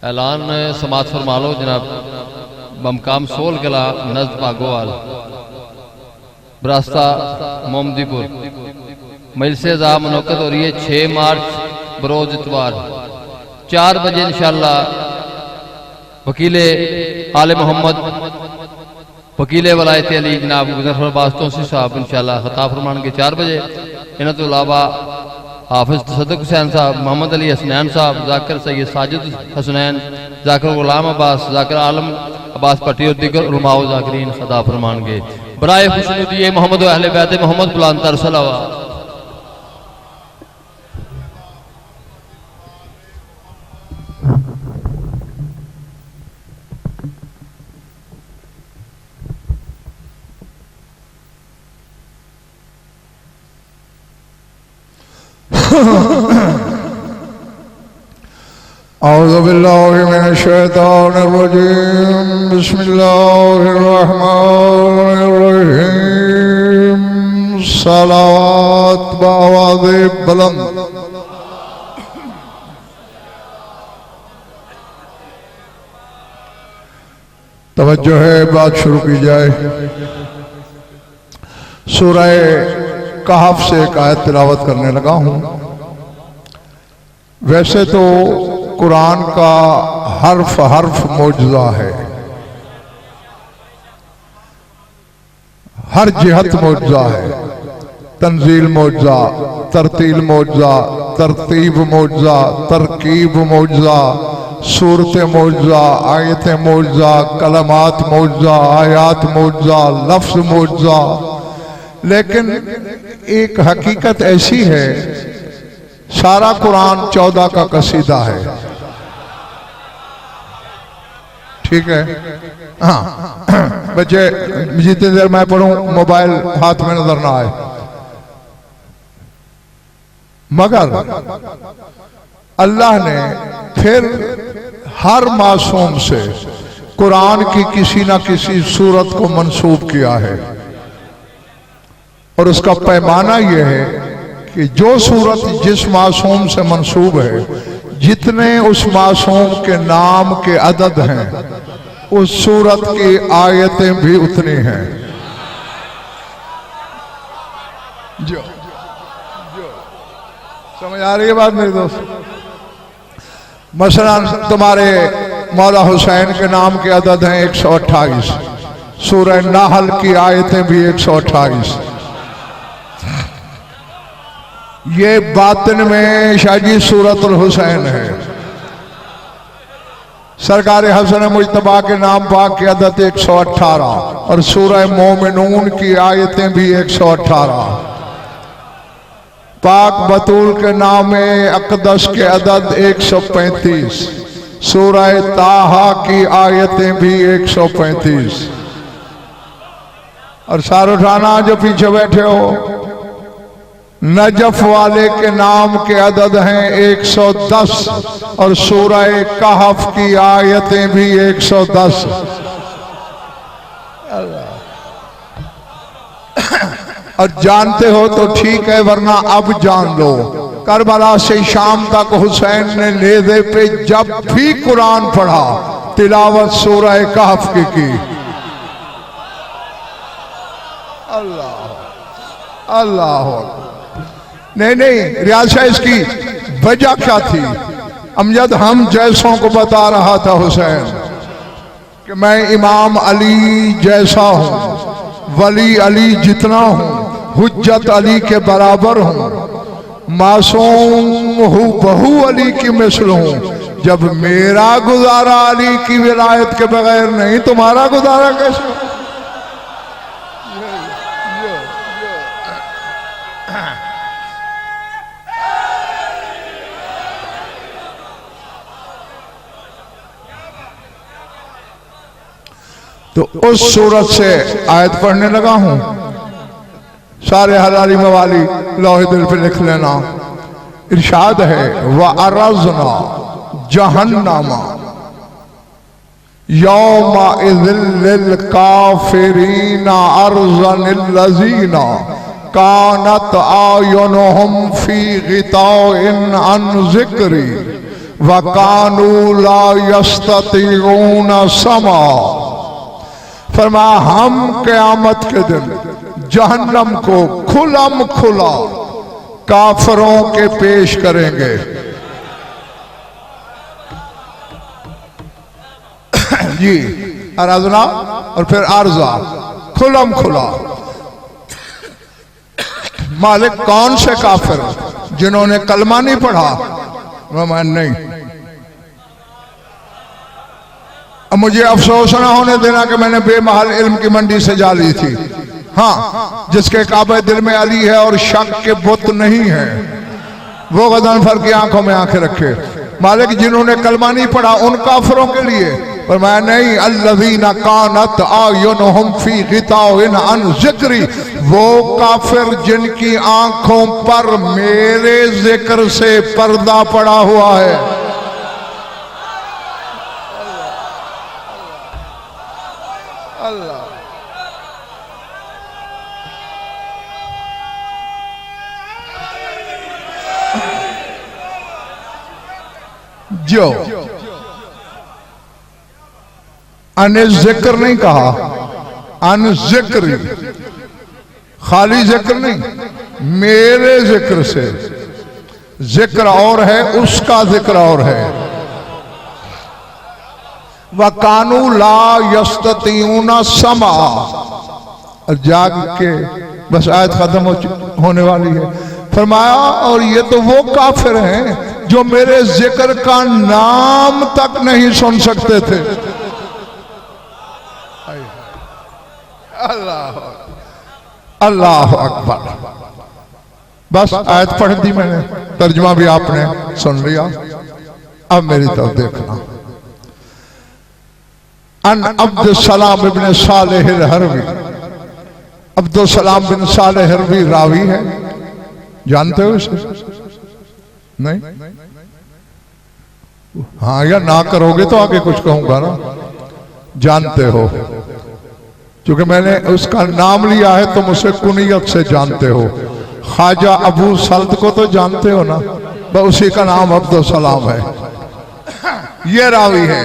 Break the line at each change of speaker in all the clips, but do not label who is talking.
ऐलान समात फरमा लो जनाब बमकाम सोल किला नज़द भागोवाल बरास्ता मोमदीपुर मजलिस ज़ा मुनक़्क़द हो रही है 6 मार्च बरोज़ इतवार 4 बजे इंशाअल्लाह। वकीले आले मोहम्मद वकीले वलायत अली जनाब गुज़र अब्बास तौसी साहब इंशाअल्लाह खताब फरमान के 4 बजे। इन्हें तो अलावा हाफिज तसद्दुक़ हुसैन साहब, मोहम्मद अली हसनैन साहब, जाकिर सैयद साजिद हसनैन, जाकिर गुलाम अब्बास, जाकिर आलम अब्बास पट्टी और दीगर उलमाओ जाकिरीन खताब फरमाएंगे। बराए खुशनुदी मोहम्मद व अहले बैत मोहम्मद बुलंदतर सलावत।
औज़ु बिल्लाहि मिनश शैतानिर रजीम बिस्मिल्लाहिर रहमानिर रहीम। सलावत बावाज़े बुलंद। तवज्जो है, बात शुरू की जाए। सूरह कहफ से एक आयत तिलावत करने लगा हूं। वैसे तो कुरान का हर्फ हर्फ मौजज़ा है, हर जिहत मौजज़ा है। तंजील मौजज़ा, तरतील मौजज़ा, तरतीब मौजज़ा, तरकीब मौजज़ा, सूरत मौजज़ा, आयत मौजज़ा, कलमात मौजज़ा, आयात मौजज़ा, लफ्ज़ मौजज़ा। लेकिन एक हकीकत ऐसी है, सारा कुरान 14 का कसीदा है। ठीक है, हाँ बच्चे जितनी देर मैं पढ़ूं मोबाइल हाथ में नजर ना आए। मगर अल्लाह ने फिर हर मासूम से कुरान की किसी ना किसी सूरत को मंसूब किया है, और उसका पैमाना यह है कि जो सूरत जिस मासूम से मंसूब है, जितने उस मासूम के नाम के अदद हैं, उस सूरत की आयतें भी उतनी हैं। जो समझ आ रही है बात मेरे दोस्त? मसलन तुम्हारे मौला हुसैन के नाम के अदद हैं 128। सूरह नाहल की आयतें भी 128। ये बातिन में शाजी सूरतुल हुसैन है। सरकार हसन मुजतबा के नाम पाक की अदद 118 और सूरह मोमिनून की आयतें भी 118। पाक बतूल के नाम अक़दस के अदद 135। सूरह ताहा की आयतें भी 135। और सारुठाना जो पीछे बैठे हो, नजफ वाले के नाम के अदद हैं 110 और सूरह कहफ की आयतें भी 110। और जानते हो तो ठीक है, वरना अब जान लो। करबला से शाम तक हुसैन ने नेज़े पे जब भी कुरान पढ़ा, तिलावत सूरह कहफ की। अल्लाह अल्लाह। नहीं, रियासा इसकी वजह क्या थी? अमजद हम जैसों को बता रहा था हुसैन कि मैं इमाम अली जैसा हूं, वली अली जितना हूं, हुज्जत अली के बराबर हूं, मासूम हूं, बहू अली की मिसल हूं। जब मेरा गुजारा अली की विलायत के बगैर नहीं, तुम्हारा गुजारा कैसे? तो उस सूरत से आयत पढ़ने लगा हूं। सारे हलाली मवाली लौहे दिल पे लिख लेना। इरशाद है, व अरज़ना जहन्नमा यौमा इज़िल लिल काफिरीना अर्ज़निल लज़ीना कानत आयुनुहुम फी गिताइन अन ज़िक्री वकानू ला यस्ततीऊन समा। फरमाया हम क़यामत के दिन जहन्नम को खुलम खुला काफरों के पेश करेंगे। जी आराधना और फिर आरजा खुलम खुला। मालिक कौन से काफिर? जिन्होंने कलमा नहीं पढ़ा। मैं नहीं, अब मुझे अफसोस ना होने देना कि मैंने बेमहल इल्म की मंडी से जा ली थी। हाँ, जिसके काबे दिल में अली है और शक के बुत नहीं है, वो गदनफर की आंखों में आंखें रखे। मालिक जिन्होंने कलमा नहीं पढ़ा उन काफिरों के लिए, पर मैं नहीं, अल्लज़ीना कानत आयुनुहुम फी गिताउन अन ज़िक्री, वो काफिर जिनकी आंखों पर मेरे जिक्र से पर्दा पड़ा हुआ है। अल्लाह जो अन जिक्र नहीं कहा, अन जिक्र, खाली जिक्र नहीं, मेरे जिक्र से। जिक्र और है, उसका जिक्र और है। वकानू ला यस्ततीऊन समा। और जाग के बस आयत खत्म होने वाली है। फरमाया और ये तो वो काफिर हैं जो मेरे जिक्र का नाम तक नहीं सुन सकते थे। अल्लाह अल्लाह अकबर। बस आयत पढ़ दी मैंने, तर्जुमा भी आपने सुन लिया। अब मेरी तरफ देखना। अन अब्दुल सलाम इब्न सालेह हरवी, अब्दुल सलाम बिन सालेह हरवी रावी है, जानते हो इसे? नहीं? हाँ, या ना करोगे तो आगे कुछ कहूंगा ना। जानते हो, क्योंकि मैंने उसका नाम लिया है तो मुझसे कुनियत से जानते हो। ख्वाजा अबू सल्त को तो जानते हो ना, बस उसी का नाम अब्दुल सलाम है। ये रावी है।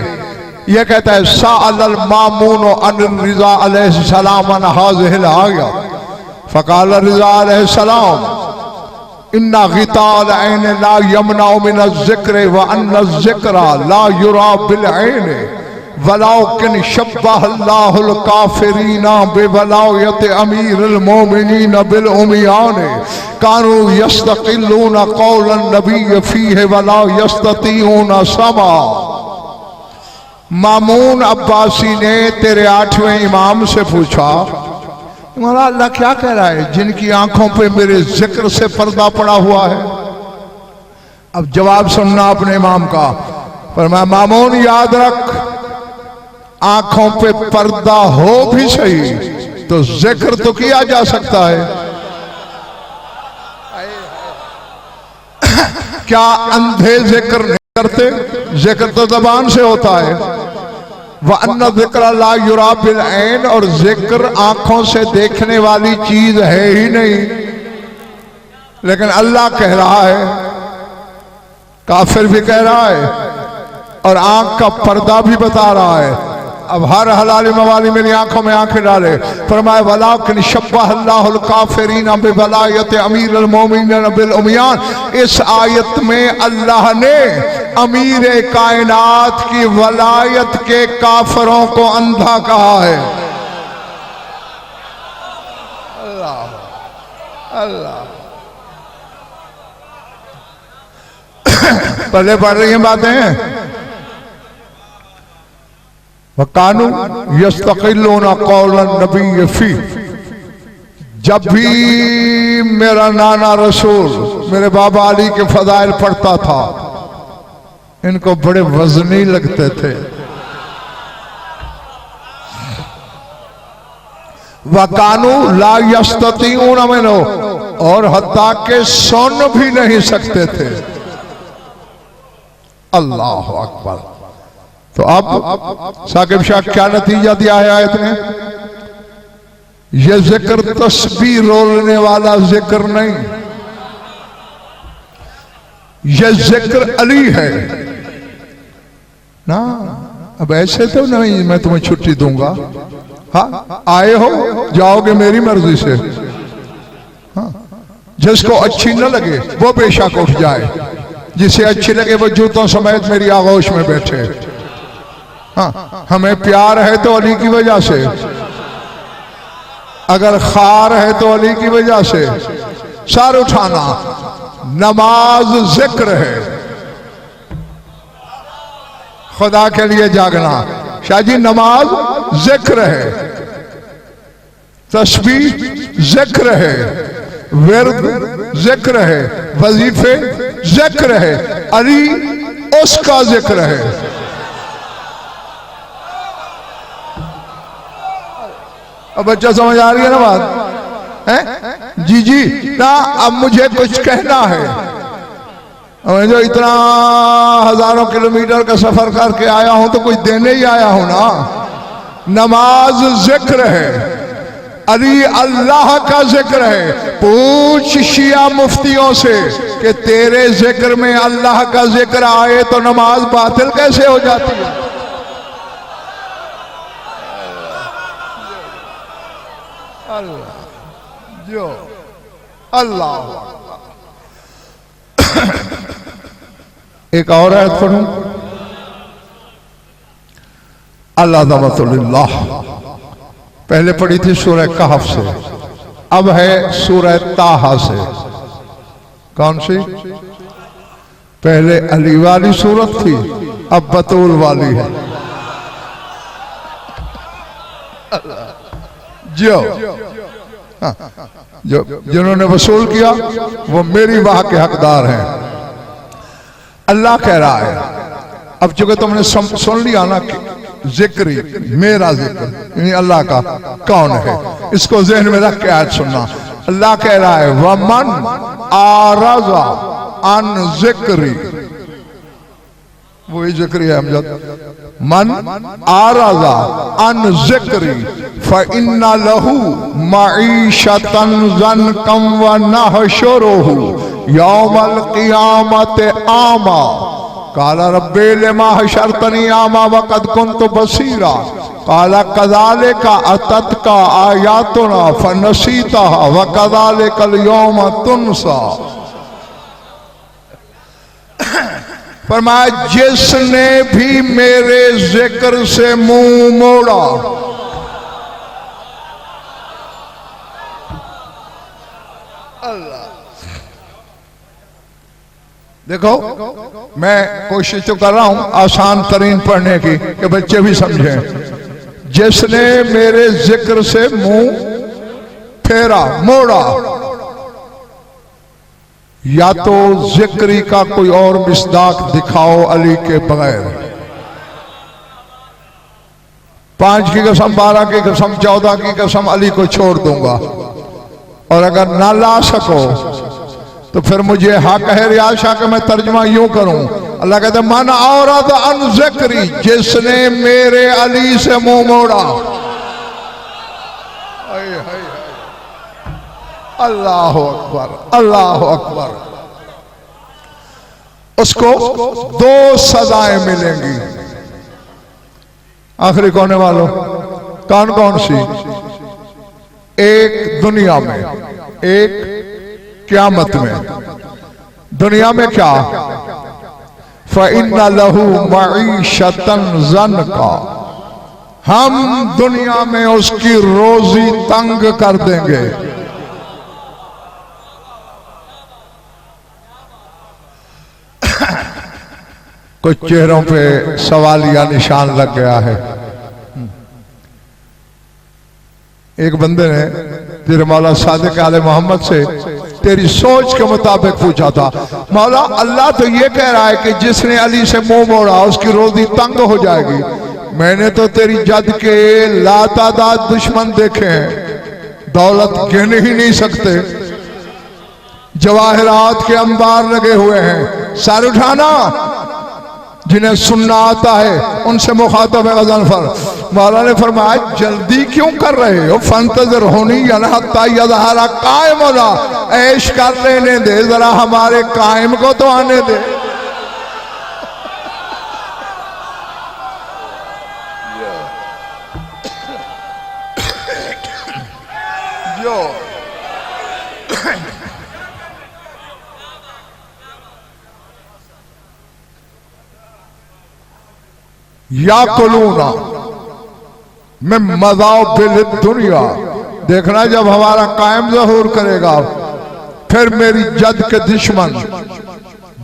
ये कहता है साअल मामून अन रिज़ा अलैहिस्सलाम अन हाज़िहिल आया, फ़क़ाल रिज़ा अलैहिस्सलाम इन्ना ग़िताल ऐन ला यमनउ मिन ज़िक्र व अन्न ज़िक्रा ला युरा बिल ऐन वलाकिन शब्बहल्लाहुल काफ़िरीना बिवलायत अमीरुल मोमिनीन बिल उमियान कानू यस्तक़िल्लून क़ौलन नबी फ़ीहि वला यस्ततीऊन समा। मामून अब्बासी ने तेरे 8वें इमाम से पूछा, तुम्हारा अल्लाह क्या कह रहा है जिनकी आंखों पे मेरे जिक्र से पर्दा पड़ा हुआ है? अब जवाब सुनना अपने इमाम का। पर मैं मामून याद रख, आंखों पे पर्दा हो भी सही तो जिक्र तो किया जा सकता है। क्या अंधे जिक्र नहीं करते? जिक्र तो जबान से होता है। वह अन्ना जिक्र ला युरा बिल ऐन, और जिक्र आंखों से देखने वाली चीज है ही नहीं। लेकिन अल्लाह कह रहा है, काफिर भी कह रहा है, और आंख का पर्दा भी बता रहा है। अब हर हलाली मवाली मेरी आंखों में आंखें डाले। फरमाए वलाकिन शब्बहल्लाहुल काफिरीना बिवलायत अमीरुल मोमिनीन बिल उमियान। इस आयत में अल्लाह ने अमीर कायनात की वलायत के काफिरों को अंधा कहा है। अल्लाह अल्लाह। पहले पढ़ रही हैं बातें। वकानू यस्तक़िल्लून क़ौलन नबी फ़ी, जब भी मेरा नाना रसूल मेरे बाबा अली के फजाइल पढ़ता था, इनको बड़े वजनी लगते थे। वकानू ला यस्ततीऊन मिनो, और हत्ता के सुन भी नहीं सकते थे। अल्लाह अकबर। तो अब साकिब शाह क्या नतीजा दिया है आयत ने? यह जिक्र तस्बीह रोलने वाला जिक्र नहीं, यह जिक्र अली है। ना, अब ऐसे तो नहीं मैं तुम्हें छुट्टी दूंगा। हाँ, आए हो जाओगे मेरी मर्जी से। हाँ, जिसको अच्छी न लगे वो बेशक उठ जाए, जिसे अच्छी लगे वो जूतों समेत मेरी आगोश में बैठे। हाँ, हमें प्यार है तो अली की वजह से, अगर खार है तो अली की वजह से। सर उठाना, नमाज जिक्र है, खुदा के लिए जागना। शाहजी नमाज जिक्र है, तस्बीह जिक्र है, विर्द जिक्र है, वजीफे जिक्र है, अली उसका जिक्र है। अब बच्चा समझ आ रही है ना बात है? जी जी ना, अब मुझे कुछ कहना है। मैं जो इतना हजारों किलोमीटर का सफर करके आया हूं तो कुछ देने ही आया हूं ना। नमाज जिक्र है, अली अल्लाह का जिक्र है। पूछ शिया मुफ्तियों से कि तेरे जिक्र में अल्लाह का जिक्र आए तो नमाज बातिल कैसे हो जाती है? अल्लाह जो अल्लाह। एक और आयत पढ़ूं, अल्लाह दवतुल्लाह पहले पढ़ी थी सूरह कहफ से, अब है सूरह ताहा से। कौन सी? पहले अली वाली सूरत थी, अब बतूल वाली है। जो हाँ, जो जिन्होंने वसूल किया वो मेरी वाह के हकदार हैं। अल्लाह कह रहा है, अब चूंकि तुमने सुन लिया ना कि जिक्र, मेरा जिक्र यानी अल्लाह का कौन है, इसको जहन में रख के आज सुनना। अल्लाह कह रहा है, वमन आरज़ा अन जिक्री, वही जिक्री है अमजद। मन आरज़ा अन जिक्री फ़इन्ना लहू मईशतन ज़नकम व नहशुरुहु यौमल क़ियामत आमा काला रब्बे लिमा हशरतनी आमा वक़द कुन्तु बसीरा काला कज़ालिका अततका आयातुना फ़नसीतहा व कज़ालिकल यौम तुनसा। फरमाया, जिसने भी मेरे जिक्र से मुंह मोड़ा, अल्लाह देखो मैं कोशिश तो कर रहा हूं आसान तरीन पढ़ने की कि बच्चे भी समझें। जिसने मेरे जिक्र से मुंह फेरा, मोड़ा, या तो जिक्री का कोई और मिसदाक दिखाओ अली के बगैर। 5 की कसम, 12 की कसम, 14 की कसम, अली को छोड़ दूंगा। और अगर ना ला सको तो फिर मुझे हक है रियाज शाह का मैं तर्जमा यूं करूं। अल्लाह कहते मन औरत अन जिक्री, जिसने मेरे अली से मुंह मोड़ा। अल्लाह अकबर, अल्लाह अकबर। उसको 2 सजाएं मिलेंगी। आखिरी कोने वालों, कौन कौन सी? एक दुनिया में, एक क़यामत में। दुनिया में क्या? फ़इन्ना लहू मईशतन ज़नका, हम दुनिया में उसकी रोजी तंग कर देंगे। कुछ चेहरों पे सवालिया निशान लग गया है। एक बंदे ने तेरे मौला सादिक आले मोहम्मद से तेरी सोच के मुताबिक पूछा था, मौला अल्लाह तो ये कह रहा है कि जिसने अली से मुंह मोड़ा उसकी रोजी तंग हो जाएगी। मैंने तो तेरी जद के लातादाद दुश्मन देखे हैं, दौलत गिन ही नहीं सकते, जवाहरात के अंबार लगे हुए हैं। सर उठाना, जिन्हें सुनना आता है उनसे मुखातब है गज़नफर। मौला ने फरमाया, जल्दी क्यों कर रहे हो? फंतज़िर होनी हत्ता यज़हरा कायमुना, ऐश कर लेने दे, जरा हमारे कायम को तो आने दे। जो या कुलूना में मजाओ बिल दुनिया, देखना जब हमारा कायम ज़हूर करेगा फिर मेरी जद के दुश्मन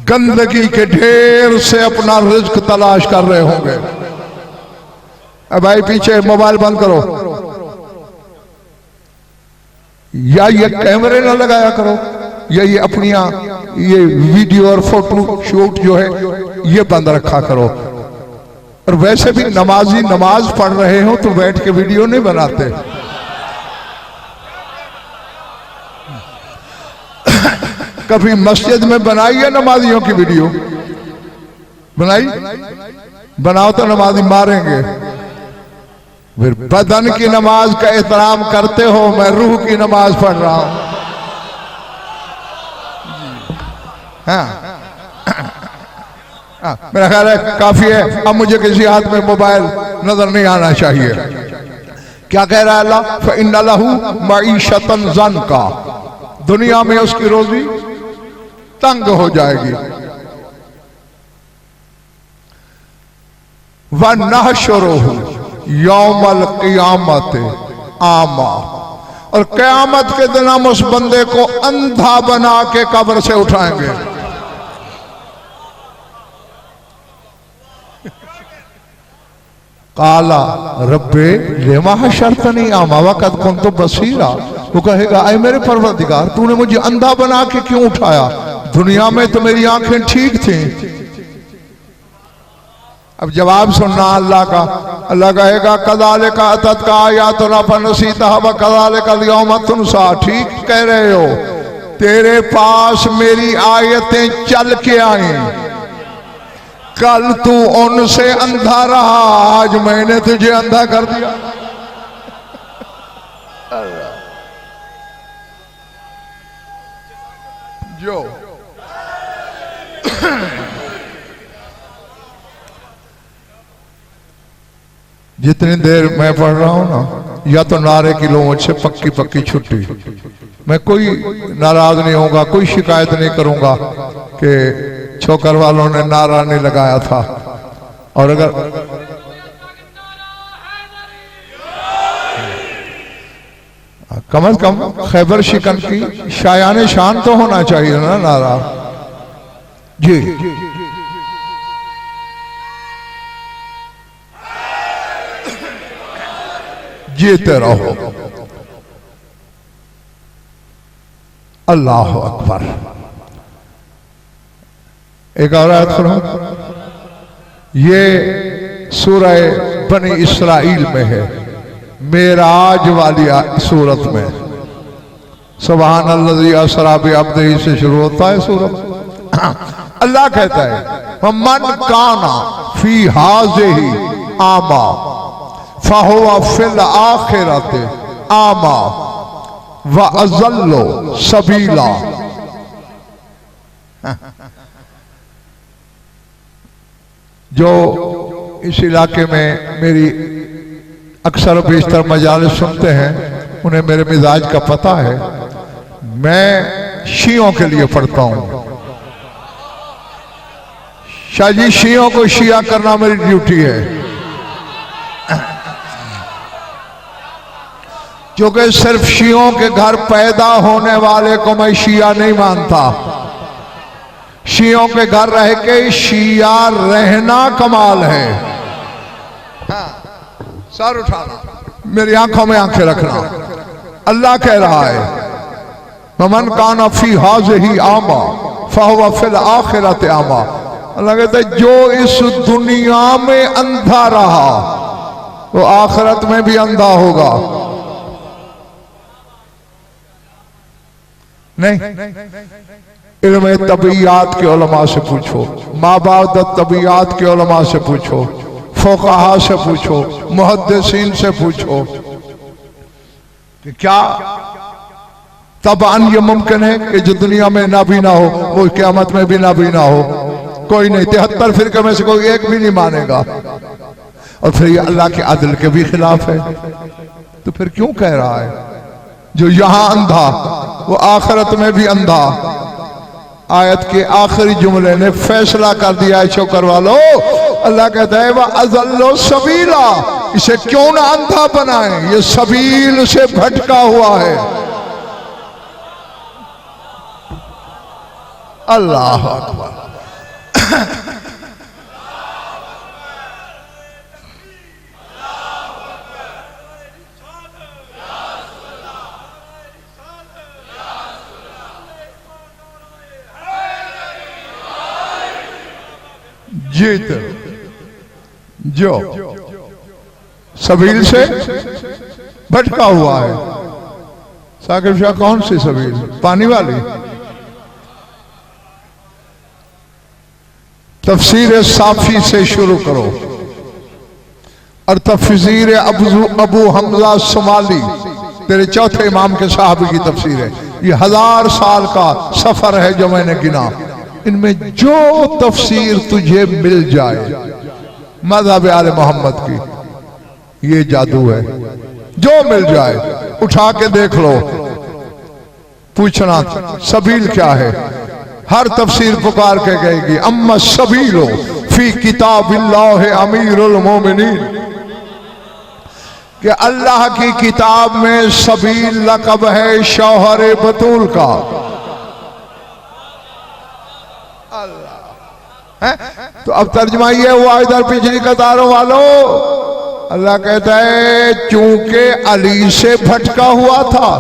गंदगी के ढेर से अपना रिज्क तलाश कर रहे होंगे। अब भाई पीछे मोबाइल बंद करो, या ये कैमरे ना लगाया करो, या ये अपनी ये वीडियो और फोटो शूट जो है ये बंद रखा करो। और वैसे भी नमाजी नमाज पढ़ रहे हो तो बैठ के वीडियो नहीं बनाते। कभी मस्जिद में बनाई है नमाजियों की वीडियो? बनाई? बनाओ तो नमाजी मारेंगे। फिर बदन की नमाज का एहतराम करते हो, मैं रूह की नमाज पढ़ रहा हूं। मेरा ख्याल है काफी है, अब मुझे किसी हाथ में मोबाइल नजर नहीं आना चाहिए। क्या कह रहा है अल्लाह? फ़इन्न लहू मईशतन ज़न्का, दुनिया में उसकी रोजी तंग हो जाएगी। व नहशुरुहु यौमल क़ियामत आमा, और क़यामत के दिन हम उस बंदे को अंधा बना के कब्र से उठाएंगे। काला रब्बे लेमा हशरतनी आमा वक़द कुन्तु बसीरा, वो कहेगा ऐ मेरे परवरदिगार तूने मुझे अंधा बना के क्यों उठाया? दुनिया में तो मेरी आंखें ठीक थी। अब जवाब सुनना अल्लाह का। अल्लाह कहेगा कज़ालिका अततका आयातुना फनसीतहा व कज़ालिका अल-यौमा तुनसा, ठीक कह रहे हो, तेरे पास मेरी आयतें चल के आई, कल तू उनसे अंधा रहा, आज मैंने तुझे अंधा कर दिया। जो जितनी देर मैं पढ़ रहा हूं ना, या तो नारे की लो मुझसे पक्की पक्की छुट्टी, मैं कोई नाराज नहीं होऊंगा, कोई शिकायत नहीं करूंगा कि छोकर वालों ने नारा नहीं लगाया था। और अगर कम से कम खैबर शिकन की शायाने शान तो होना चाहिए ना नारा। जी जीते रहो। अल्लाह अकबर। एक और आयत सुनो, ये सूरह बनी इस्राइल में है, मेराज वाली सूरत में। सुभान अल्लज़ी असरा बिअब्दिही से शुरू होता है सूरत। अल्लाह कहता है मन काना फी हाज़िही आमा फहुवा फिल आखिरत आमा व अज़ल्लो सबीला। जो इस इलाके में मेरी अक्सर बेशतर मजालिस सुनते हैं उन्हें मेरे मिजाज का पता है। मैं शियों के लिए पढ़ता हूं। शाहजी शियों को शिया करना मेरी ड्यूटी है, क्योंकि सिर्फ शियों के घर पैदा होने वाले को मैं शिया नहीं मानता। शियों के घर रह के शिया रहना कमाल है। सर उठाना, मेरी आंखों में आंखें रखना। अल्लाह कह रहा है ममन काना फी हाज़िही आमा फहुवा फिल आखिरत आमा। अल्लाह कहता है जो इस दुनिया में अंधा रहा वो आखिरत में भी अंधा होगा। नहीं, इल्म तबीयात के उलमा से पूछो, माबाद तबीयात के उलमा से पूछो, फुक़हा से पूछो, मुहद्दिसीन से पूछो कि क्या तबान ये मुमकिन है कि जो दुनिया में ना भी ना हो वो क़यामत में भी ना भी ना हो। कोई नहीं, 73 फिरके में से कोई एक भी नहीं मानेगा। और फिर ये अल्लाह के अदल के भी खिलाफ है, तो फिर क्यों कह रहा है जो यहां अंधा वो आखिरत में भी अंधा। आयत के आखिरी जुमले ने फैसला कर दिया है शोकर वालो। अल्लाह कहता है वह अज़ल्लो सबीला, इसे क्यों ना अंधा बनाए, ये सबील से भटका हुआ है। अल्लाह अकबर। जीत जो सबील से भटका हुआ है। साकिब शाह कौन सी सबील? पानी वाली? तफसीर साफी से शुरू करो और तफसीर अबू हमजा सुमाली तेरे चौथे इमाम के साहब की तफसीर है। ये 1000 साल का सफर है जो मैंने गिना। इनमें जो तफसीर तुझे मिल जाए मज़हब आले मोहम्मद की, ये जादू है। जो मिल जाए उठा के देख लो, पूछना सबील क्या है। हर तफसीर पुकार के कहेगी अम्मा सबीलो फी किताबिल्लाह अमीरुल मोमिनीन, कि अल्लाह की किताब में सबील लक़ब है शौहर बतूल का। है? तो अब तर्जमा ये हुआ इधर पिछली कतारों वालों, अल्लाह कहता है चूंकि अली से भटका हुआ था,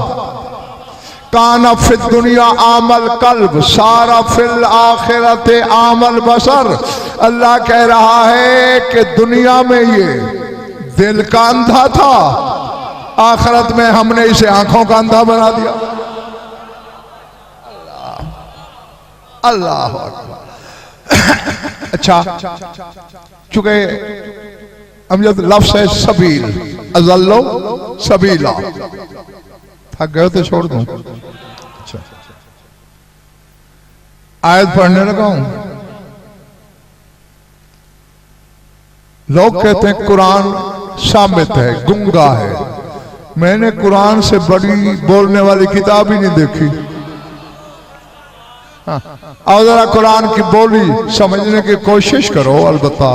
काना फिल दुनिया आमल कल्ब सारा फिल आखिरत आमल बसर। अल्लाह कह रहा है कि दुनिया में ये दिल का अंधा था, आखिरत में हमने इसे आंखों का अंधा बना दिया। अल्लाह अल्लाह। अच्छा, चूंकि अमजद लफ्ज़ है सबील, अज़ल्लो सबीला, थक गए तो छोड़ दूं। अच्छा, आयत पढ़ने लगा हूं। लोग कहते हैं कुरान सामित है, गुंगा है। मैंने कुरान से बड़ी बोलने वाली किताब ही नहीं देखी। और जरा कुरान की बोली समझने की कोशिश करो। अलबत्ता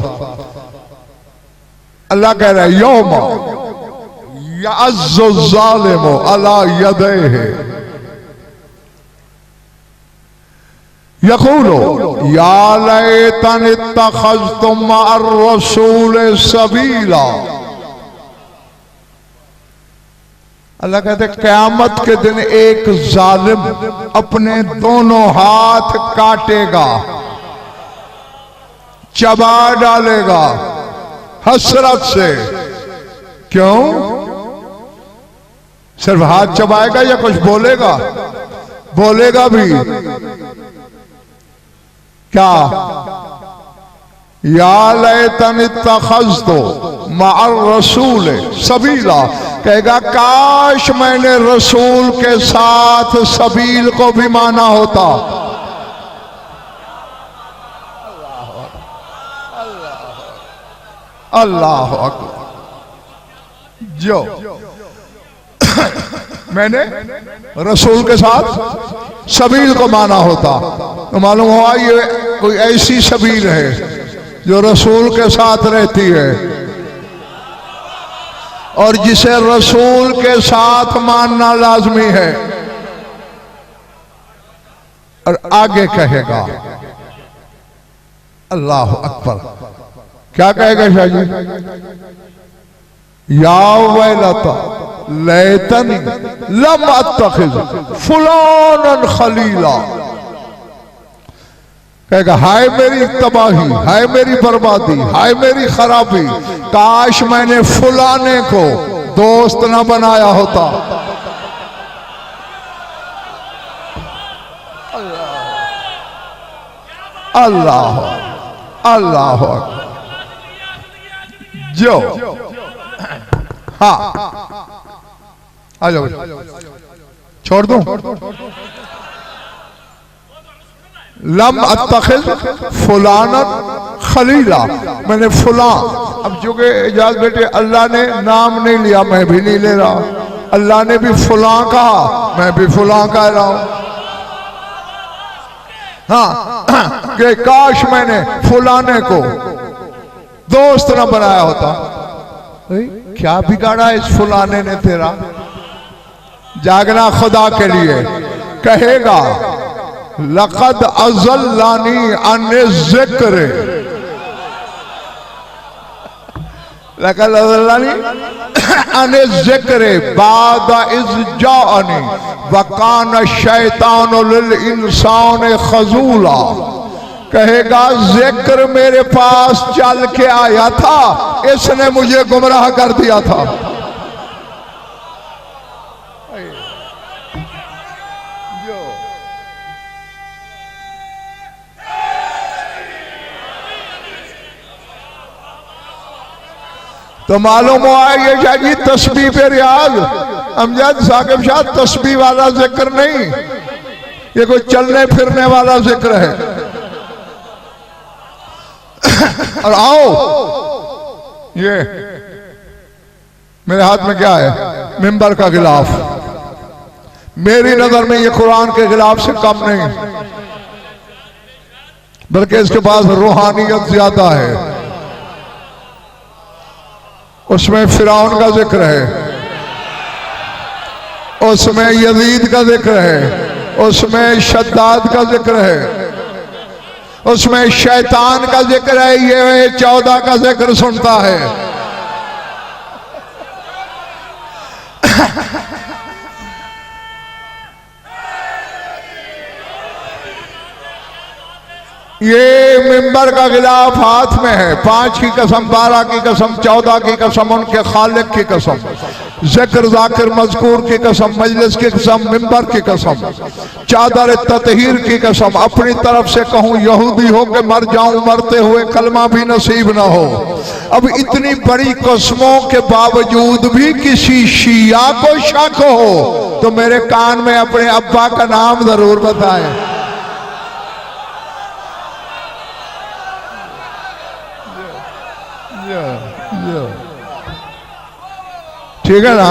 अल्लाह कह रहा है यौमा यअज़्ज़ु ज़ालिमु अला यदैहि यक़ूलु या लैतनी इत्तख़ज़्तु मअर रसूल सबीला। अल्लाह कहते क़यामत के दिन एक जालिम अपने दोनों हाथ काटेगा, चबा डालेगा हसरत से। क्यों? सिर्फ हाथ चबाएगा या कुछ बोलेगा? बोलेगा भी। क्या? या लैतनी इत्तख़ज़्तु मअर रसूल सबीला, कहेगा काश मैंने रसूल के साथ सबील को भी माना होता। अल्लाह अकबर। जो मैंने रसूल के साथ सबील को माना होता तो मालूम हुआ ये कोई ऐसी सबील है जो रसूल के साथ रहती है, और जिसे रसूल के साथ मानना लाजमी है। और आगे कहेगा अल्लाह अकबर, क्या कहेगा शाह जी? या वैलता लैतनी लम अत्तखिज़ फुलानन खलीला, कहेगा हाय मेरी तबाही, हाय मेरी बर्बादी, हाय मेरी खराबी, काश मैंने फुलाने को दोस्त ना बनाया होता। अल्लाह अल्लाह जो हाँ आ जाओ, छोड़ दूं। लम अत्तखिज़ फुलानन खलीला, मैंने फुला, अब चूंकि इजाज़ बेटे अल्लाह ने नाम नहीं लिया, मैं भी नहीं ले रहा, अल्लाह ने भी फुला कहा, मैं भी फुला कह रहा हूं। हाँ कि काश मैंने फुलाने को दोस्त न बनाया होता। क्या बिगाड़ा इस फुलाने ने तेरा? जागना खुदा के लिए। कहेगा लक़द अज़ल्लानी अन ज़िक्र, लक़द अज़ल्लानी अन ज़िक्र बाद इज़ जाअनी व कान शैतान लिल इंसान खजूला। कहेगा जिक्र मेरे पास चल के आया था, इसने मुझे गुमराह कर दिया था। तो मालूम हुआ ये जी तस्बीह पे रियाज अमजद साकिब शाह तस्बीह वाला जिक्र नहीं, ये कोई चलने फिरने वाला जिक्र है। और आओ, ये मेरे हाथ में क्या है? मिंबर का गिलाफ। मेरी नजर में ये कुरान के गिलाफ से कम नहीं, बल्कि इसके पास रूहानियत ज्यादा है। उसमें फिरौन का जिक्र है, उसमें यजीद का जिक्र है, उसमें शद्दाद का जिक्र है, उसमें शैतान का जिक्र है। ये 14 का जिक्र सुनता है। ये मिंबर का गिलाफ हाथ में है। 5 की कसम, 12 की कसम, 14 की कसम, उनके खालिक की कसम, जिक्र जाकिर मजकूर की कसम, मजलिस की कसम, मिंबर की कसम, चादर ततहीर की कसम। अपनी तरफ से कहूं यहूदी हो के मर जाऊं, मरते हुए कलमा भी नसीब ना हो। अब इतनी बड़ी कसमों के बावजूद भी किसी शिया को शक हो तो मेरे कान में अपने अब्बा का नाम जरूर बताएं। ठीक है ना?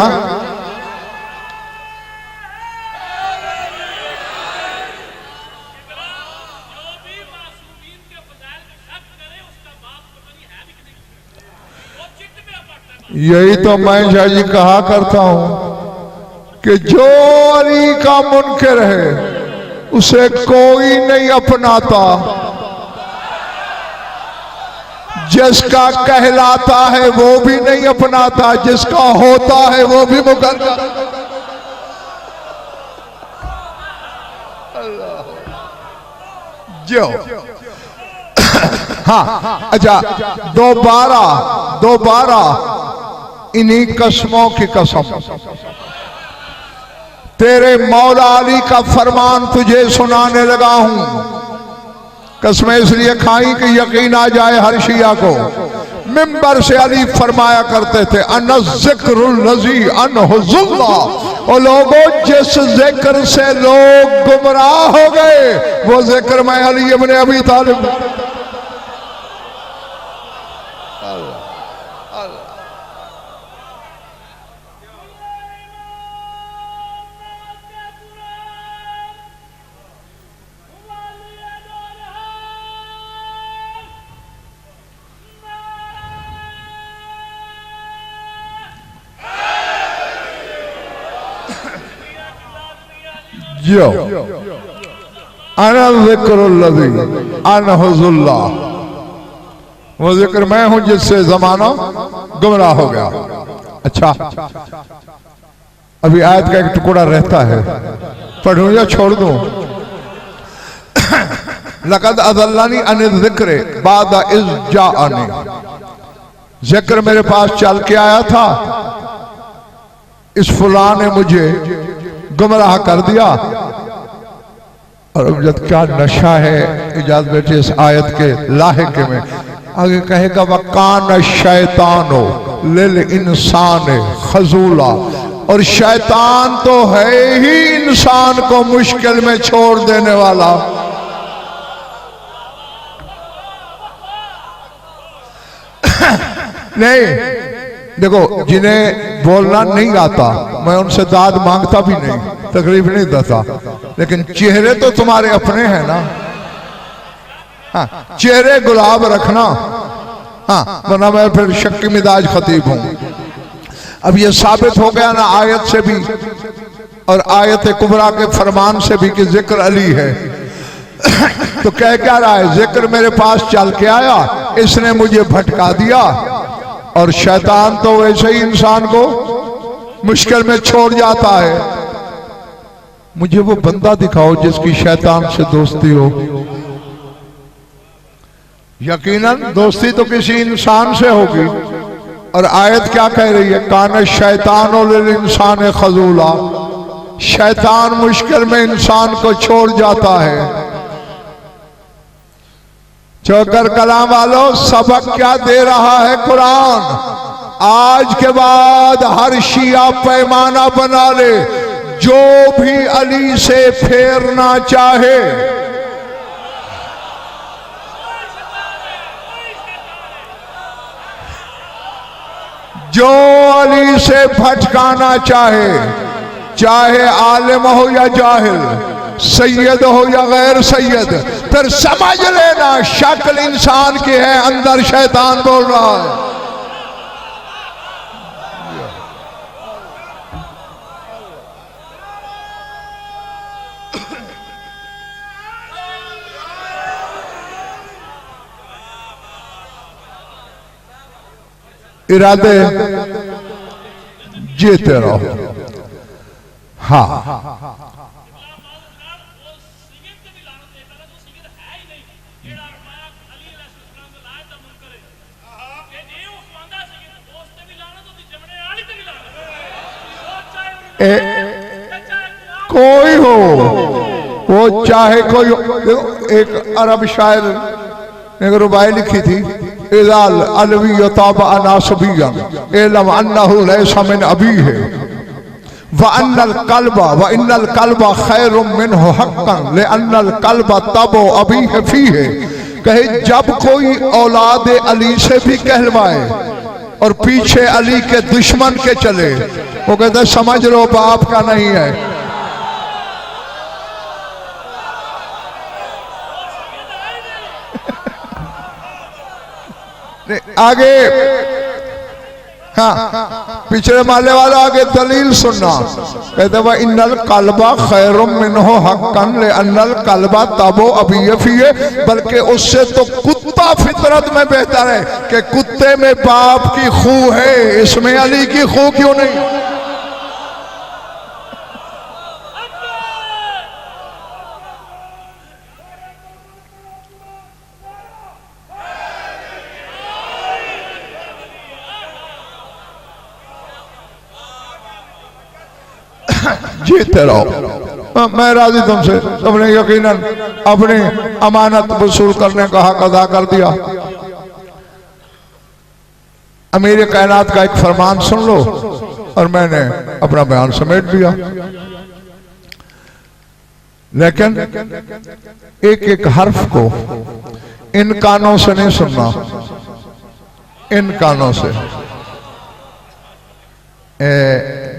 यही तो मैं शाह जी कहा करता हूं कि जो अली का मुनकर है उसे कोई नहीं अपनाता, जिसका कहलाता है वो भी नहीं अपनाता, जिसका होता है वो भी मुकद्दर। जो हाँ अच्छा, दोबारा इन्हीं कसमों की कसम, तेरे मौला अली का फरमान तुझे सुनाने लगा हूं। कसमें इसलिए खाई कि यकीन आ जाए हर शिया को। मिंबर से अली फरमाया करते थे अन ज़िक्रुल लज़ी अनहुज़ुल्लाह, और लोगों जिस जिक्र से लोग गुमराह हो गए वो जिक्र मैं अली इब्न अबी तालिब। जो अना ज़िक्रुल्लज़ी अनहुज़ुल्लाह, वो जिक्र मैं हूं जिससे जमाना गुमराह हो गया। अच्छा, अभी आयत का एक टुकड़ा रहता है, पढ़ूं या छोड़ दूं? लक़द अज़ल्लानी अन ज़िक्र बाद इज़ जाअनी, जिक्र मेरे पास चल के आया था, इस फुला ने मुझे गुमराह कर दिया। और जब क्या नशा है इजाज़त बेटे इस आयत के लाहिके में। आगे कहेगा वकान शैतानो लिल इंसान खजूला, और शैतान तो है ही इंसान को मुश्किल में छोड़ देने वाला। नहीं, देखो जिन्हें बोलना नहीं आता मैं उनसे दाद मांगता भी नहीं, तकलीफ नहीं देता, लेकिन चेहरे तो तुम्हारे अपने हैं ना। हाँ, चेहरे गुलाब रखना। हाँ, वरना मैं फिर शक्की मिजाज खतीब हूं। अब ये साबित हो गया ना आयत से भी और आयत कुबरा के फरमान से भी कि जिक्र अली है। तो कह क्या रहा है, जिक्र मेरे पास चल के आया, इसने मुझे भटका दिया। और शैतान तो वैसे ही इंसान को मुश्किल में छोड़ जाता है। मुझे वो बंदा दिखाओ जिसकी शैतान से दोस्ती हो। यकीनन दोस्ती तो किसी इंसान से होगी। और आयत क्या कह रही है, कान शैतान लिल इंसान खजूला, शैतान मुश्किल में इंसान को छोड़ जाता है। चौकर कलाम वालों, सबक क्या दे रहा है कुरान? आज के बाद हर शिया पैमाना बना ले, जो भी अली से फेरना चाहे, जो अली से भटकाना चाहे, चाहे आलिम हो या जाहिल, सैयद हो या गैर सैयद, फिर समझ लेना शक्ल इंसान की है, अंदर शैतान बोल रहा है। इरादे जीते रहो। हाँ, कोई हो, वो चाहे कोई हो। एक अरब शायर ने एक रुबाई लिखी थी, इलाल अलवी ताब अनासबियन इलम अन्नहु लैसा मिन अबी है व अन्नल कल्बा व इन्नल कल्बा खैरुम मिनहु हक्कन ले अन्नल कल्बा तबो अबी है फी है। कहे जब कोई औलाद अली से भी कहलवाए और पीछे अली के दुश्मन के चले, वो कहते समझ लो बाप का नहीं है। आगे हाँ, पिछले माले वाला आगे दलील सुनना। कहते वह इन्नल कल्बा खैरुम मिनहु हक्कन ले अन्नल कल्बा तबो अबीयफिये, बल्कि उससे तो कुत्ता फितरत में बेहतर है कि कुत्ते में बाप की खू है, इसमें अली की खू क्यों नहीं? जीते रहो। मैं राजी तुमसे, तुमने यकीनन अपनी अमानत वसूल करने का हक अदा कर दिया। अमीर कायनात का एक फरमान सुन लो और मैंने अपना बयान समेट दिया। लेकिन एक एक हर्फ को इन कानों से नहीं सुनना, इन कानों से।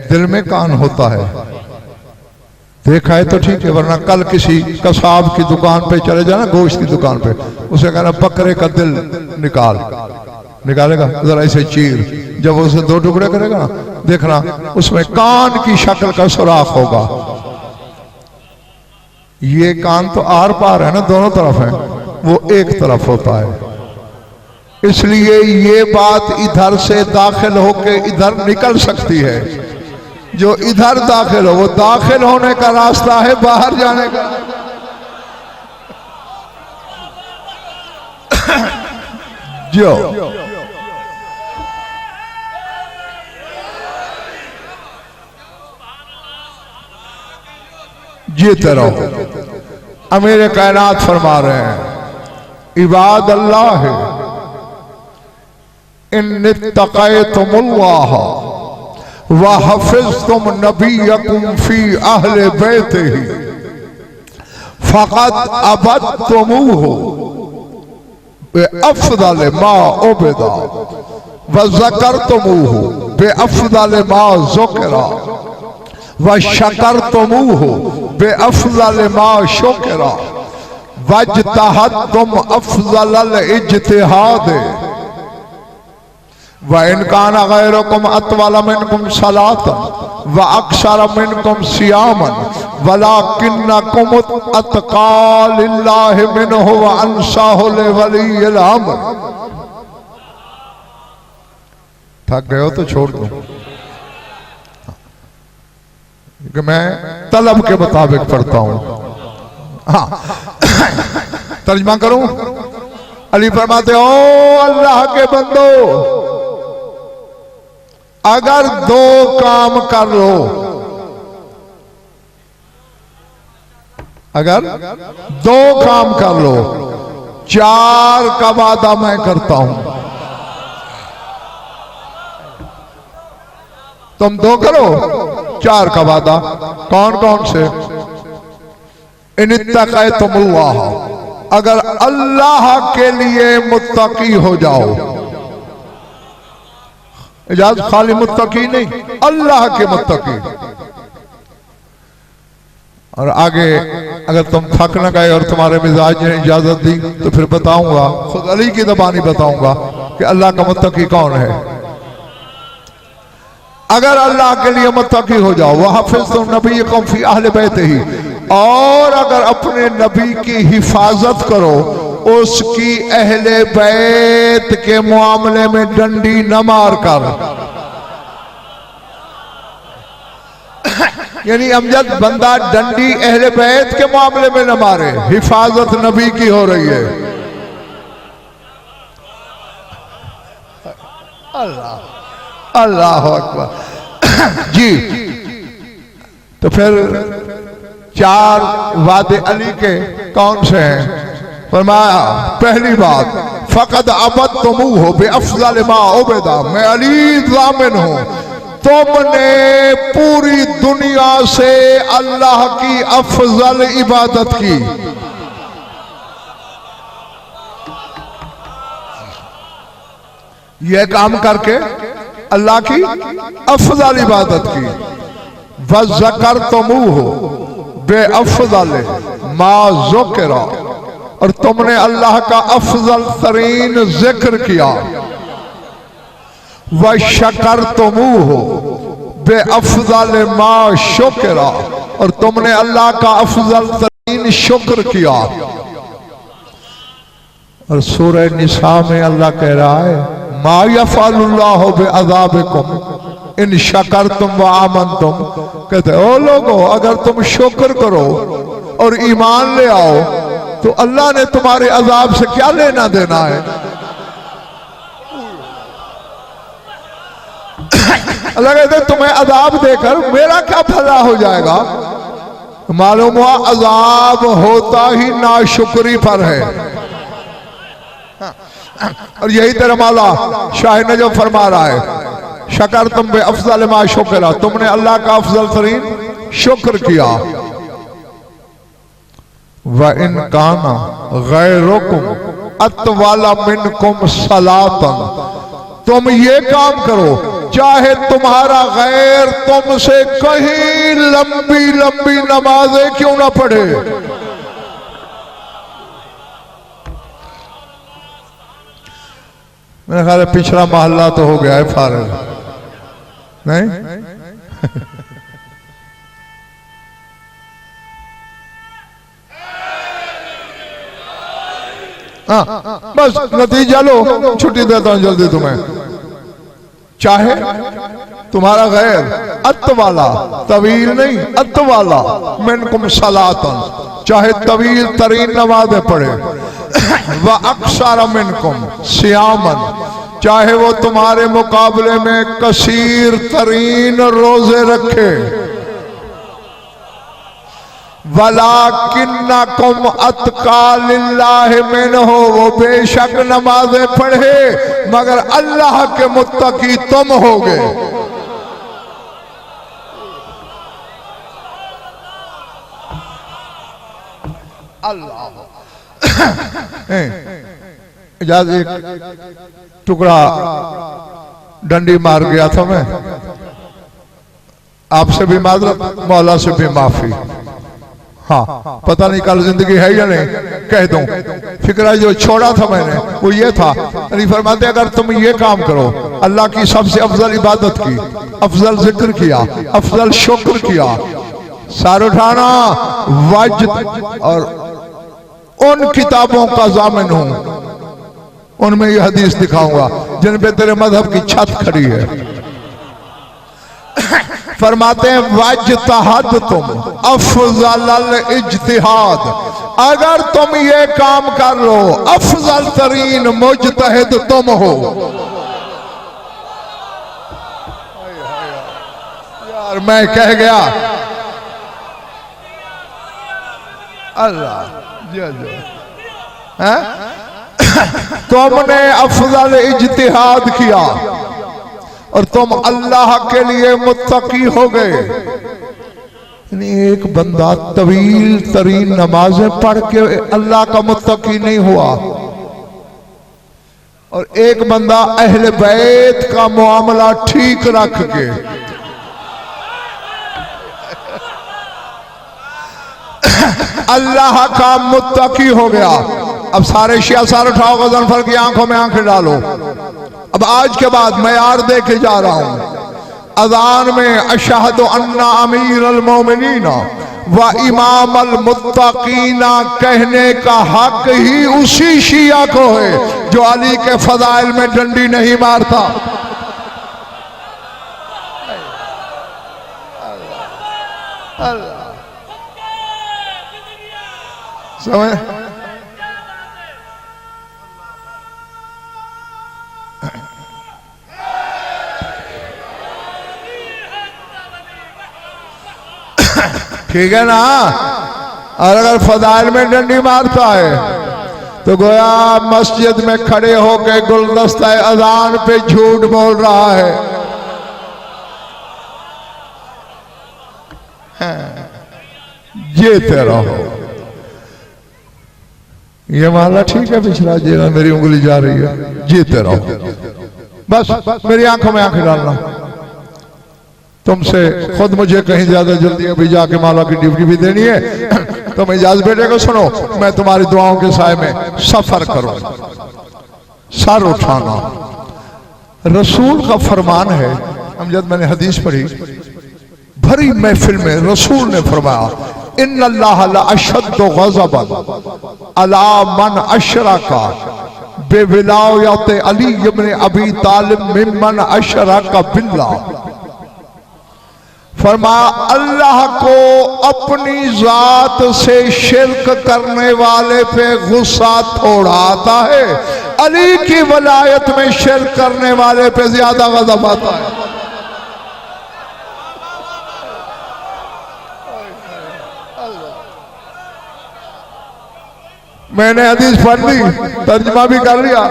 दिल में कान होता है, देखा है तो ठीक है, वरना कल किसी कसाब की दुकान पे चले जाना, गोश्त की दुकान पे, उसे कहना बकरे का दिल निकालेगा जरा ऐसे चीर, जब उसे दो टुकड़े करेगा ना, देखना उसमें कान की शक्ल का सुराख होगा। ये कान तो आर पार है ना, दोनों तरफ है, वो एक तरफ होता है। इसलिए ये बात इधर से दाखिल होके इधर निकल सकती है, जो इधर दाखिल हो वो दाखिल होने का रास्ता है, बाहर जाने का। जो जीते रहो। अमीर कायनात फरमा रहे हैं, इबाद अल्लाह है इन तक़ैतुमुल्लाह व हफ़िज़्तुम नबियकुम फी अहले बैतिही फ़क़द अबदतुमूहु बिअफ़ज़ल मा उबिदा व ज़करतुमूहु बिअफ़ज़ल मा ज़ुकिरा व शकरतुमूहु बिअफ़ज़ल मा शुकिरा वज्तहदतुम अफ़ज़लल इज्तिहाद व इन कान गैरुकुम अतवल मिनकुम सलातन व अक्सर मिनकुम सियामन वलाकिन्नकुम अतक़ा लिल्लाहि मिनहु व अंसाहु लिवलिय्यिल अम्र। थक गए हो तो छोड़ दो कि मैं तलब के मुताबिक पढ़ता हूं। हाँ तर्जमा करूं। अली फरमाते ओ अल्लाह के बंदो, अगर दो काम कर लो, अगर दो काम कर लो, चार का वादा मैं करता हूं। तुम दो करो, चार का वादा। कौन कौन से? इनित्तक़ैतुमुल्लाह, अगर अल्लाह के लिए मुत्तकी हो जाओ। इजाजत खाली मुत्तकी नहीं, अल्लाह के मुत्तकी। और आगे अगर तुम थक न गए और तुम्हारे मिजाज ने इजाजत दी तो फिर बताऊंगा, खुद अली की ज़बानी बताऊंगा कि अल्लाह का मुत्तकी कौन है। अगर अल्लाह के लिए मुत्तकी हो जाओ, वह हाफिज़ नबी कौम फी अहले बैत ही, और अगर अपने नबी की हिफाजत करो उसकी अहले बैत के मामले में डंडी न मार कर। यानी अमजद बंदा डंडी अहले बैत के मामले में न मारे, हिफाजत नबी की हो रही है। अल्लाह अल्लाह अकबर जी। तो फिर चार वादे अली के कौन से हैं? फरमाया पहली बात, फ़क़द अबदतुमूहु बिअफ़ज़ल मा उबिदा, मैं अली ज़ामिन हूं, तुमने पूरी दुनिया से अल्लाह की अफजल इबादत की। यह काम करके अल्लाह की अफजल इबादत की। व ज़करतुमूहु बिअफ़ज़ल मा ज़ुकिरा, और तुमने अल्लाह का अफजल तरीन जिक्र किया। व शकरतुमूहु बिअफ़ज़ल मा शुकिरा, और तुमने अल्लाह का अफजल तरीन शुक्र किया। और सूरह निसा में अल्लाह कह रहा है, मा यफ़अलुल्लाहु बिअज़ाबिकुम इन शकरतुम व आमनतुम। कहते ओ लोगो, अगर तुम शुक्र करो और ईमान ले आओ तो अल्लाह ने तुम्हारे अजाब से क्या लेना देना है। अल्लाह कहते तुम्हें अजाब देकर मेरा क्या भला हो जाएगा। मालूम हुआ अजाब होता ही नाशुक्री पर है। और यही तेरा मौला शाह नजम फरमा रहा है, शकर तुम बे अफजल मा शुकरा, तुमने अल्लाह का अफजल तरीन शुक्र किया। व इन काना गैरुकुम अतवाला मिनकुम सलातन, तुम ये काम करो चाहे तुम्हारा गैर तुमसे कहीं लंबी लंबी नमाजें क्यों ना पढ़े। मेरा ख्याल है पिछला मोहल्ला तो हो गया है फारग, नहीं? हाँ बस नतीजा लो, छुट्टी देता हूं जल्दी तुम्हें। चाहे तुम्हारा गैर अत वाला, तवील नहीं अत वाला, मिनकुम सलातन, चाहे तवील तरीन नमाज़ें पढ़े। व अक्सर मिनकुम सियामन, चाहे वो तुम्हारे मुकाबले में कसीर तरीन रोजे रखे। वलाकिन्नकुम अतका लिल्लाहि मिनहु, वो बेशक नमाजें पढ़े मगर अल्लाह के मुत्तकी तुम होगे। अल्लाह इजाज़त एक टुकड़ा डंडी मार गया था मैं, आपसे भी माजरत, मौला से भी माफी। हाँ, पता नहीं कल जिंदगी है या नहीं, कह दूं। फिक्रा जो छोड़ा था मैंने वो ये था, अली फरमाते अगर तुम ये काम करो, अल्लाह की सबसे अफजल इबादत की, अफजल जिक्र किया, अफजल शुक्र किया, सार उठाना वाजिब, और उन किताबों का जामिन हूं, उनमें ये हदीस दिखाऊंगा जिन पे तेरे मजहब की छत खड़ी है। फरमाते हैं वज्तहद तुम अफजल इज्तिहाद, अगर तुम ये काम कर लो अफजल तरीन मुज्तहिद तुम हो। यार मैं कह गया, अल्लाह है तुमने अफजल इज्तिहाद किया और तुम अल्लाह के लिए मुत्तकी हो गए। एक बंदा तवील तरीन नमाजें पढ़ के अल्लाह का मुत्तकी नहीं हुआ, और एक बंदा अहले बैत का मामला ठीक रख के अल्लाह का मुत्तकी हो गया। अब सारे शिया सार उठाओ, गजनफर की आंखों में आंखें डालो। अब आज के बाद मैं यार दे के जा रहा हूं, अजान में अशहदु अन्ना अमीर अल मोमिनीन व इमाम अल मुत्तकीना कहने का हक ही उसी शिया को है जो अली के फजाइल में डंडी नहीं मारता। समझ? ठीक है ना? और अगर फजाइल में डंडी मारता है तो गोया मस्जिद में खड़े होकर गुलदस्ता अजान पे झूठ बोल रहा है। जीते रहो। ये माला ठीक है, पिछला जेना मेरी उंगली जा रही है, जीते रहो। बस मेरी आंखों में आंखें डालना। तुमसे खुद मुझे कहीं ज्यादा जल्दी अभी जाके माला की ड्यूटी भी देनी है। तुम इजाजत बेटे को सुनो, मैं तुम्हारी दुआओं के साए में सफर करूं। सर उठाना रसूल का फरमान है। हम जब मैंने हदीस पढ़ी भरी महफिल में, रसूल ने फरमाया इन्नल्लाह लअशद्दु ग़ज़बन अला मन अशरका बिविलायत अली इब्न अबी तालिब मिम्मन अशरका बिल्लाह। फरमाया अल्लाह को अपनी जात से शिरक करने वाले पे गुस्सा थोड़ा आता है, अली की वलायत में शिरक करने वाले पे ज्यादा गज़ब आता है। मैंने हदीस पढ़ ली, तर्जुमा भी कर लिया।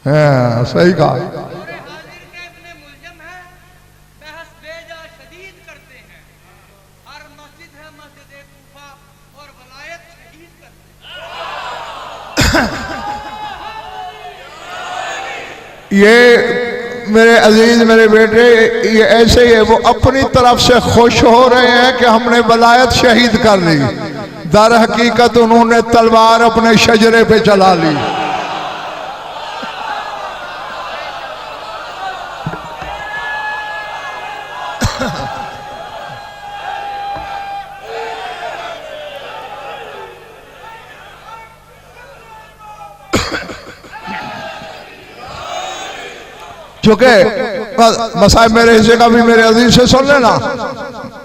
हाँ सही कहा। ये मेरे अजीज मेरे बेटे ये ऐसे ही है, वो अपनी तरफ से खुश हो रहे हैं कि हमने वलायत शहीद कर ली, दर हकीकत उन्होंने तलवार अपने शजरे पे चला ली। चूंकि मसाइब मेरे हिस्से का भी मेरे अजीज से सुन लेना,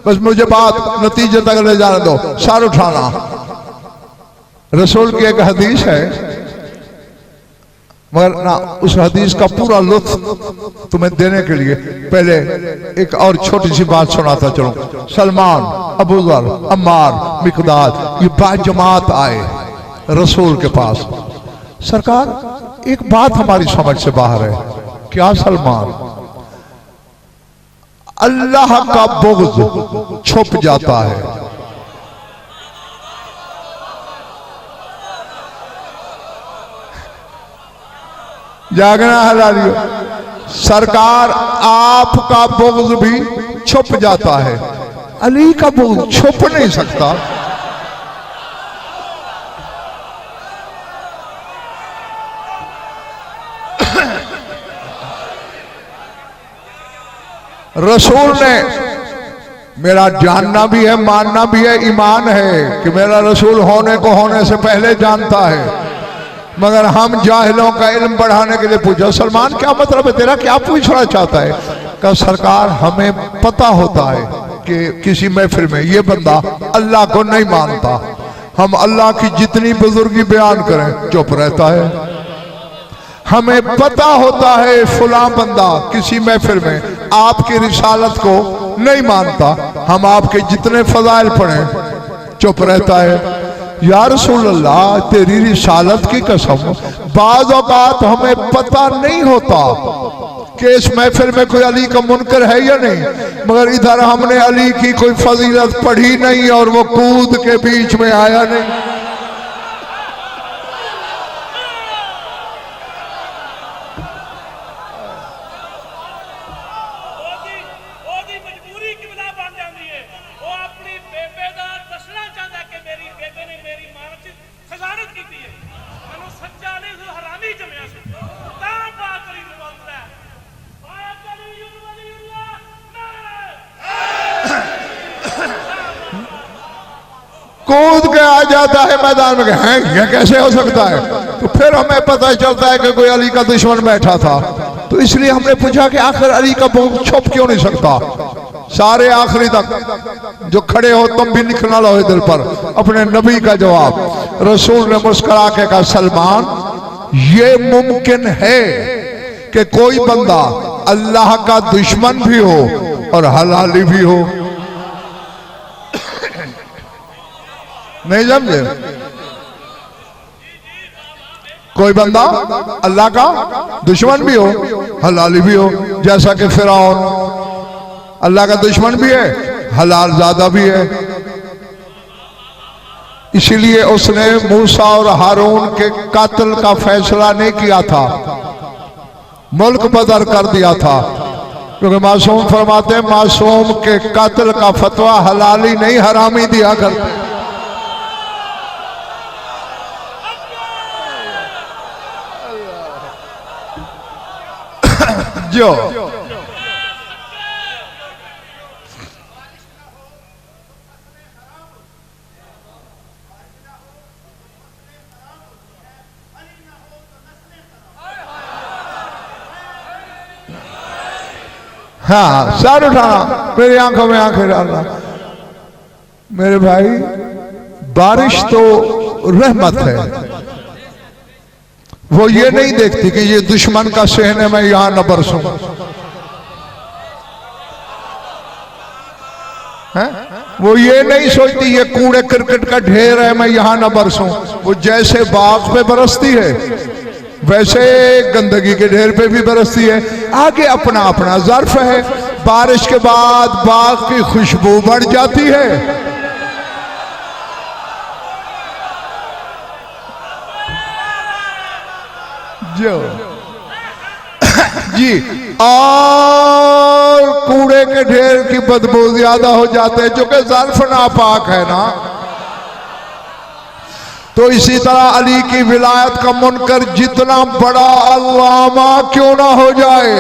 बस मुझे बात नतीजे तक ले जाने दो। सर उठाना रसूल की एक हदीस है, मगर ना उस हदीस का पूरा लुत्फ तुम्हें देने के लिए पहले एक और छोटी सी बात सुनाता चलूं। सलमान, अबू ज़र, अम्मार, मिक़दाद ये बाजमात आए रसूल के पास। सरकार एक बात हमारी समझ से बाहर है। क्या सलमान? अल्लाह का बुग़्ज़ छुप जाता है, जागना हलालियो। सरकार आपका बुग़्ज़ भी छुप जाता है, अली का बुग़्ज़ छुप नहीं सकता। रसूल ने, मेरा जानना भी है, मानना भी है, ईमान है कि मेरा रसूल होने को होने से पहले जानता है, मगर हम जाहिलों का इल्म बढ़ाने के लिए पूछा, सलमान क्या मतलब है तेरा, क्या पूछना चाहता है? कहा सरकार हमें पता होता है कि किसी महफिल में ये बंदा अल्लाह को नहीं मानता, हम अल्लाह की जितनी बुजुर्गी बयान करें चुप रहता है। हमें पता होता है फलां बंदा किसी महफिल में आपकी रिसालत को नहीं मानता, हम आपके जितने फजाइल पढ़ें चुप रहता है। या रसूल अल्लाह तेरी रिसालत की कसम, बाज़ औक़ात हमें पता नहीं होता कि इस महफिल में कोई अली का मुनकर है या नहीं, मगर इधर हमने अली की कोई फजीलत पढ़ी नहीं और वो कूद के बीच में आया नहीं। कूद के आ जाता है मैदान में, हैं ये कैसे हो सकता है? तो फिर हमें पता चलता है कि कोई अली का दुश्मन बैठा था। तो इसलिए हमने पूछा कि आखिर अली का बुग़्ज़ छुप क्यों नहीं सकता? सारे आखिरी तक जो खड़े हो तुम भी निकलना लो दिल पर अपने नबी का जवाब। रसूल ने मुस्कुरा के कहा, सलमान ये मुमकिन है कि कोई बंदा अल्लाह का दुश्मन भी हो और हलाली भी हो। नहीं समझे? कोई बंदा अल्लाह का दुश्मन भी हो, हलाली भी हो, जैसा कि फिरौन अल्लाह का दुश्मन भी है, हलाल ज़्यादा भी है। इसीलिए उसने मूसा और हारून के कातिल का फैसला नहीं किया था, मुल्क बदर कर दिया था, क्योंकि मासूम फरमाते हैं मासूम के कातिल का फतवा हलाली नहीं हरामी दिया करते। जो हाँ सर उठाना, मेरी आंखों में आंखें डालना। मेरे भाई बारिश तो रहमत है, वो ये नहीं देखती कि ये दुश्मन का सहने में यहां न बरसूं, वो ये नहीं सोचती ये कूड़े क्रिकेट का ढेर है मैं यहां न बरसूं। वो जैसे बाग पे बरसती है वैसे गंदगी के ढेर पे भी बरसती है। आगे अपना अपना ज़र्फ है। बारिश के बाद बाग की खुशबू बढ़ जाती है। जो जी, और कूड़े के ढेर की बदबू ज्यादा हो जाते हैं, जो कि ज़र्फ नापाक है ना। तो इसी तरह अली की विलायत का मुनकर जितना बड़ा अल्लामा क्यों ना हो जाए,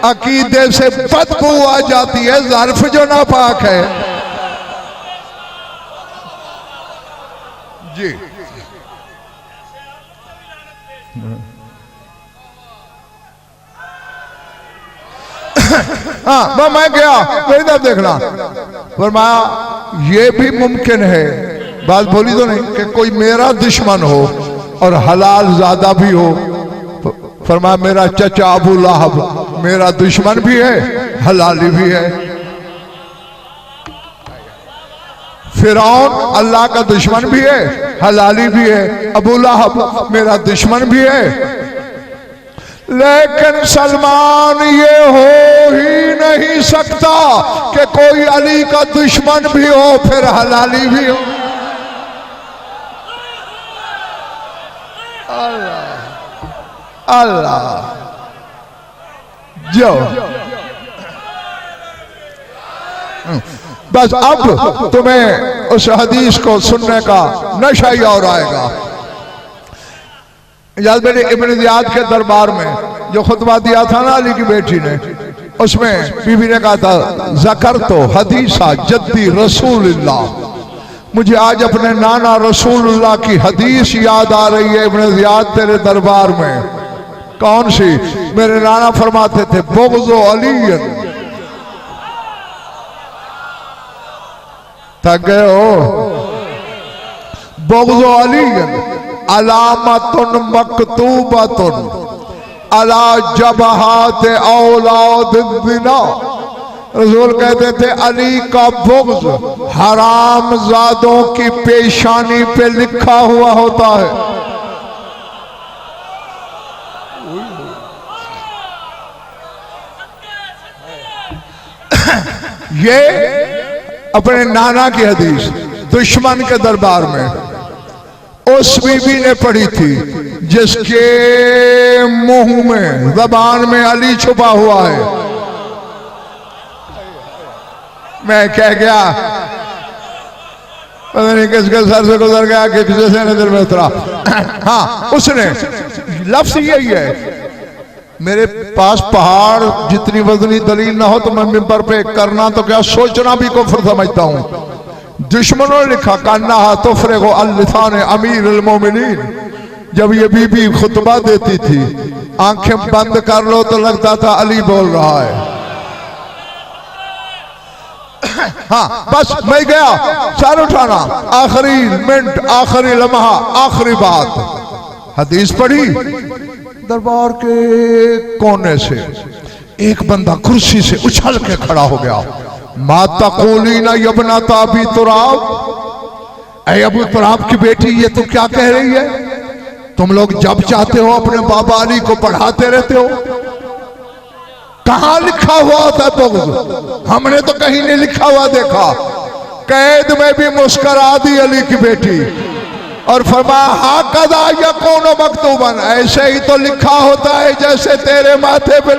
अकीदे से बदबू आ जाती है, ज़र्फ जो नापाक है। जी हाँ, मैं गया मेरी तरफ देखना, फरमाया ये भी मुमकिन है, बात बोली तो नहीं, कि कोई मेरा दुश्मन हो और हलाल ज्यादा भी हो। फरमाया मेरा चचा अबू लहब मेरा दुश्मन भी है, हलाली भी है। फिरौन अल्लाह का दुश्मन भी है, हलाली भी है। अबू लहब मेरा दुश्मन भी है। लेकिन सलमान ये हो ही नहीं सकता कि कोई अली का दुश्मन भी हो फिर हलाली भी हो। अल्लाह जो बस अब तुम्हें उस हदीस को सुनने का नशा ही और आएगा। याद मेरे इब्न ज़ियाद के दरबार में जो खुतबा दिया था ना अली की बेटी ने, उसमें बीबी ने कहा था ज़कर तो हदीसा जद्दी रसूलुल्लाह, मुझे आज अपने नाना रसूलुल्लाह की हदीस याद आ रही है इब्न ज़ियाद तेरे दरबार में। कौन सी? मेरे नाना फरमाते थे बुग़्ज़ो अलीयन, थक गए हो, बुग़्ज़ो अलीयन अलामतुन मकतूबतुन अला जबहात औलाद बिना। रसूल कहते थे अली का बुग़्ज़ हराम ज़ादों की पेशानी पे लिखा हुआ होता है। ये अपने नाना की हदीस दुश्मन के दरबार में उस बीबी ने पढ़ी थी जिसके मुंह में ज़बान में अली छुपा हुआ है। मैं कह गया पता नहीं किसके सर से गुजर गया कि किसी से नजर में उतरा। हाँ उसने लफ्ज़ यही है, मेरे पास पहाड़ जितनी वजनी दलील ना हो तो मैं मिंबर पे करना तो क्या सोचना भी कुफ्र समझता हूं। दुश्मनों ने लिखा कान्ना तुफरे को अल-लिसान अमीर अल-मोमिनीन। जब ये बीबी खुतबा देती थी आंखें बंद कर लो तो लगता था अली बोल रहा है। हाँ बस मैं गया, सर उठाना, आखिरी मिनट, आखिरी लम्हा, आखिरी बात, हदीस पढ़ी। दरबार के कोने से एक बंदा कुर्सी से उछल के खड़ा हो गया। माता कोली ना यबना ताबी तुराब, ऐ अबू तुराब की बेटी ये तो क्या कह रही है? तुम लोग जब चाहते हो अपने बाबा अली को पढ़ाते रहते हो। कहां लिखा हुआ होता है बुग़्ज़? हमने तो कहीं नहीं लिखा हुआ देखा। कैद में भी मुस्कुरा दी अली की बेटी और फरमाया हा कदा यकूनु मकतूबन, ऐसे ही तो लिखा होता है जैसे तेरे माथे पे।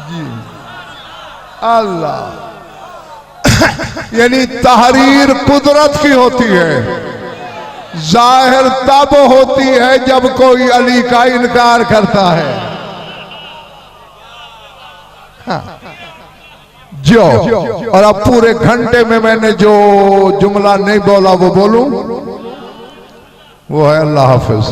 जी अल्लाह यानी तहरीर कुदरत की होती है, जाहिर तब होती है जब कोई अली का इनकार करता है। हाँ। जो और अब पूरे घंटे में मैंने जो जुमला नहीं बोला वो बोलूं, वो है अल्लाह हाफिज।